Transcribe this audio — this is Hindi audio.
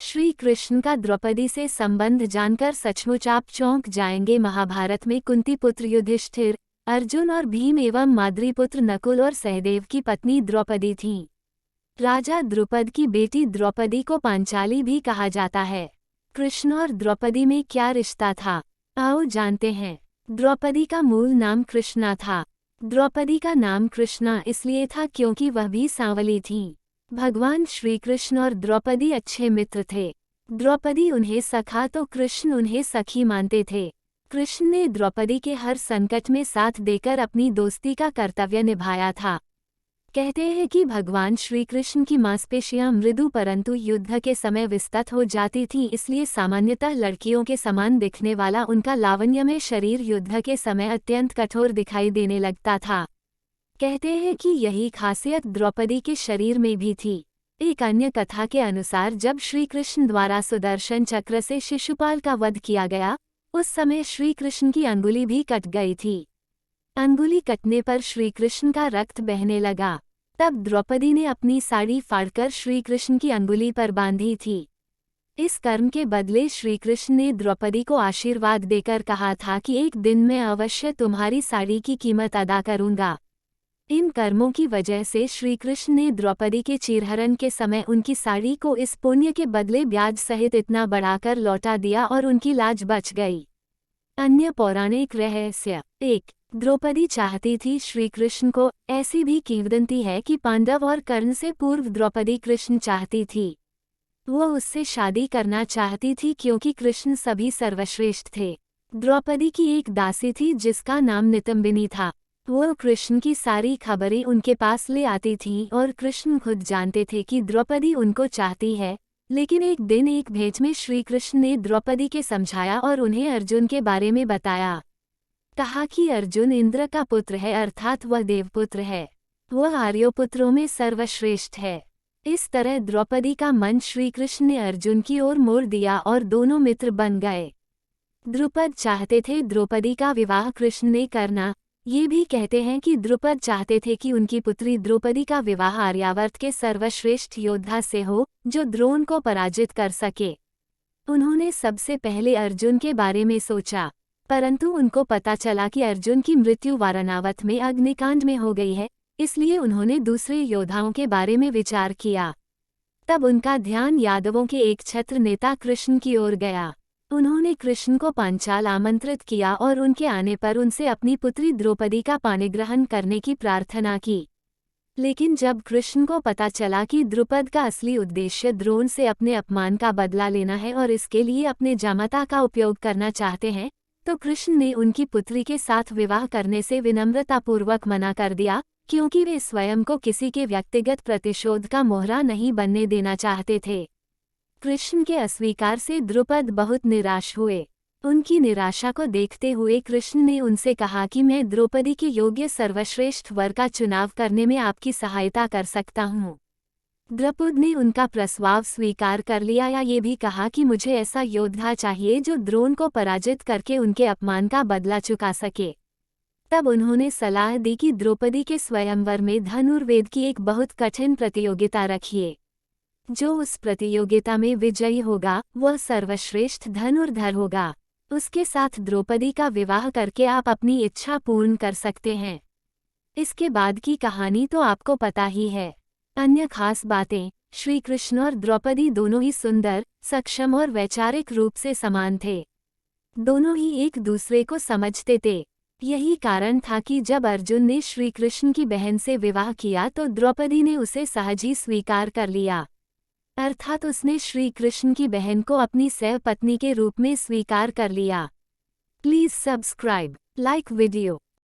श्री कृष्ण का द्रौपदी से संबंध जानकर सचमुच आप चौंक जाएंगे। महाभारत में कुंती पुत्र युधिष्ठिर, अर्जुन और भीम एवं माद्री पुत्र नकुल और सहदेव की पत्नी द्रौपदी थीं। राजा द्रुपद की बेटी द्रौपदी को पांचाली भी कहा जाता है। कृष्ण और द्रौपदी में क्या रिश्ता था, आओ जानते हैं। द्रौपदी का मूल नाम कृष्णा था। द्रौपदी का नाम कृष्णा इसलिए था क्योंकि वह भी सांवली थीं। भगवान श्री कृष्ण और द्रौपदी अच्छे मित्र थे। द्रौपदी उन्हें सखा तो कृष्ण उन्हें सखी मानते थे। कृष्ण ने द्रौपदी के हर संकट में साथ देकर अपनी दोस्ती का कर्तव्य निभाया था। कहते हैं कि भगवान श्री कृष्ण की मांसपेशियां मृदु परंतु युद्ध के समय विस्तृत हो जाती थीं, इसलिए सामान्यतः लड़कियों के समान दिखने वाला उनका लावण्यमय शरीर युद्ध के समय अत्यंत कठोर दिखाई देने लगता था। कहते हैं कि यही खासियत द्रौपदी के शरीर में भी थी। एक अन्य कथा के अनुसार जब श्री कृष्ण द्वारा सुदर्शन चक्र से शिशुपाल का वध किया गया, उस समय श्री कृष्ण की अंगुली भी कट गई थी। अंगुली कटने पर श्री कृष्ण का रक्त बहने लगा। तब द्रौपदी ने अपनी साड़ी फाड़कर श्री कृष्ण की अंगुली पर बांधी थी। इस कर्म के बदले श्री कृष्ण ने द्रौपदी को आशीर्वाद देकर कहा था कि एक दिन मैं अवश्य तुम्हारी साड़ी की कीमत अदा करूंगा। इन कर्मों की वजह से श्री कृष्ण ने द्रौपदी के चीरहरण के समय उनकी साड़ी को इस पुण्य के बदले ब्याज सहित इतना बढ़ाकर लौटा दिया और उनकी लाज बच गई। अन्य पौराणिक रहस्य। 1. द्रौपदी चाहती थी श्री कृष्ण को। ऐसी भी किंवदंती है कि पांडव और कर्ण से पूर्व द्रौपदी कृष्ण चाहती थी। वो उससे शादी करना चाहती थी क्योंकि कृष्ण सभी सर्वश्रेष्ठ थे। द्रौपदी की एक दासी थी जिसका नाम नितंबिनी था। वो कृष्ण की सारी खबरें उनके पास ले आती थी और कृष्ण खुद जानते थे कि द्रौपदी उनको चाहती है। लेकिन एक दिन एक भेंट में श्री कृष्ण ने द्रौपदी के समझाया और उन्हें अर्जुन के बारे में बताया। कहा कि अर्जुन इंद्र का पुत्र है, अर्थात वह देवपुत्र है। वह आर्योपुत्रों में सर्वश्रेष्ठ है। इस तरह द्रौपदी का मन श्री कृष्ण ने अर्जुन की ओर मोड़ दिया और दोनों मित्र बन गए। द्रुपद चाहते थे द्रौपदी का विवाह कृष्ण ने करना। ये भी कहते हैं कि द्रुपद चाहते थे कि उनकी पुत्री द्रौपदी का विवाह आर्यावर्त के सर्वश्रेष्ठ योद्धा से हो, जो द्रोण को पराजित कर सके। उन्होंने सबसे पहले अर्जुन के बारे में सोचा, परंतु उनको पता चला कि अर्जुन की मृत्यु वारणावत में अग्निकांड में हो गई है, इसलिए उन्होंने दूसरे योद्धाओं के बारे में विचार किया। तब उनका ध्यान यादवों के एक छत्र नेता कृष्ण की ओर गया। उन्होंने कृष्ण को पांचाल आमंत्रित किया और उनके आने पर उनसे अपनी पुत्री द्रौपदी का पाणिग्रहण करने की प्रार्थना की। लेकिन जब कृष्ण को पता चला कि द्रुपद का असली उद्देश्य द्रोण से अपने अपमान का बदला लेना है और इसके लिए अपने जामता का उपयोग करना चाहते हैं, तो कृष्ण ने उनकी पुत्री के साथ विवाह करने से विनम्रतापूर्वक मना कर दिया, क्योंकि वे स्वयं को किसी के व्यक्तिगत प्रतिशोध का मोहरा नहीं बनने देना चाहते थे। कृष्ण के अस्वीकार से द्रुपद बहुत निराश हुए। उनकी निराशा को देखते हुए कृष्ण ने उनसे कहा कि मैं द्रौपदी के योग्य सर्वश्रेष्ठ वर का चुनाव करने में आपकी सहायता कर सकता हूँ। द्रुपद ने उनका प्रस्ताव स्वीकार कर लिया या ये भी कहा कि मुझे ऐसा योद्धा चाहिए जो द्रोण को पराजित करके उनके अपमान का बदला चुका सके। तब उन्होंने सलाह दी कि द्रौपदी के स्वयंवर में धनुर्वेद की एक बहुत कठिन प्रतियोगिता रखिए। जो उस प्रतियोगिता में विजयी होगा वह सर्वश्रेष्ठ धनुर्धर होगा। उसके साथ द्रौपदी का विवाह करके आप अपनी इच्छा पूर्ण कर सकते हैं। इसके बाद की कहानी तो आपको पता ही है। अन्य खास बातें। श्री कृष्ण और द्रौपदी दोनों ही सुंदर, सक्षम और वैचारिक रूप से समान थे। दोनों ही एक दूसरे को समझते थे। यही कारण था कि जब अर्जुन ने श्री कृष्ण की बहन से विवाह किया तो द्रौपदी ने उसे सहज ही स्वीकार कर लिया। अर्थात उसने श्री कृष्ण की बहन को अपनी सह पत्नी के रूप में स्वीकार कर लिया। Please subscribe, like video.